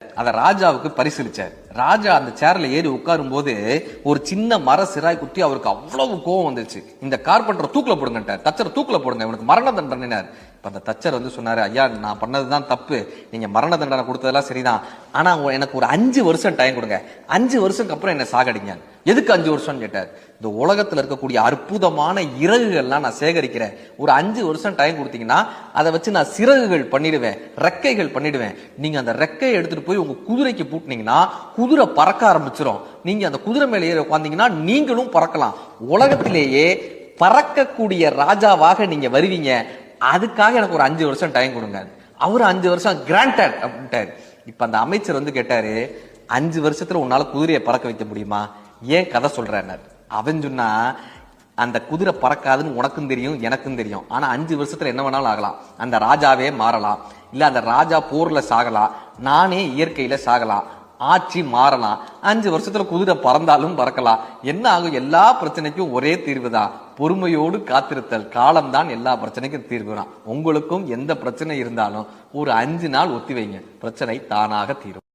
அத ராஜாவுக்கு பரிசீலிச்சார். ராஜா அந்த சேர்ல ஏறி உட்காரும் போது ஒரு சின்ன மர சிராய் குத்தி அவருக்கு அவ்வளவு கோவம் வந்துச்சு. இந்த கார்பெண்டர் தூக்குல போடுங்கட்டார், தச்சர் தூக்குல போடுங்க, இவனுக்கு மரண தண்டனைனார். இப்ப அந்த தச்சர் சொன்னாரு, ஐயா நான் பண்ணதுதான் தப்பு, நீங்க மரண தண்டனை கொடுத்ததெல்லாம் சரிதான், ஆனா எனக்கு ஒரு 5 வருஷம் டைம் கொடுங்க, 5 வருஷத்துக்கு அப்புறம் என்ன சாகடிங்க. எதுக்கு 5 வருஷம் கேட்டார். இந்த உலகத்துல இருக்கக்கூடிய அற்புதமான இறகுகள்லாம் நான் சேகரிக்கிறேன், ஒரு 5 வருஷம் டைம் கொடுத்தீங்கன்னா அதை வச்சு நான் சிறகுகள் பண்ணிடுவேன், ரெக்கைகள் பண்ணிடுவேன். நீங்க அந்த ரெக்கையை எடுத்துட்டு போய் உங்க குதிரைக்கு பூட்டினீங்கன்னா குதிரை பறக்க ஆரம்பிச்சிடும். நீங்க அந்த குதிரை மேல ஏறி உட்கார்ந்தீங்கன்னா நீங்களும் பறக்கலாம். உலகத்திலேயே பறக்கக்கூடிய ராஜாவாக நீங்க வருவீங்க. அதுக்காக எனக்கு ஒரு 5 வருஷம் டைம் கொடுங்க. அவரு 5 வருஷம் கிராண்டட் அப்படின்ட்டாரு. இப்ப அந்த அமைச்சர் கேட்டாரு, 5 வருஷத்துல உன்னால குதிரையை பறக்க வைக்க முடியுமா, ஏன் கதை சொல்றேன். அவன் சொன்னா, அந்த குதிரை பறக்காதுன்னு உனக்கும் தெரியும் எனக்கும் தெரியும், ஆனா 5 வருஷத்துல என்ன வேணாலும் ஆகலாம். அந்த ராஜாவே மாறலாம், இல்ல அந்த ராஜா போர்ல சாகலாம், நானே இயற்கையில சாகலாம், ஆட்சி மாறலாம். 5 வருஷத்துல குதிரை பறந்தாலும் பறக்கலாம். என்ன ஆகும்? எல்லா பிரச்சனைக்கும் ஒரே தீர்வு தான், பொறுமையோடு காத்திருத்தல். காலம்தான் எல்லா பிரச்சனைக்கும் தீர்வு தான். உங்களுக்கும் எந்த பிரச்சனை இருந்தாலும் ஒரு 5 நாள் ஒத்தி வைங்க, பிரச்சனை தானாக தீரும்.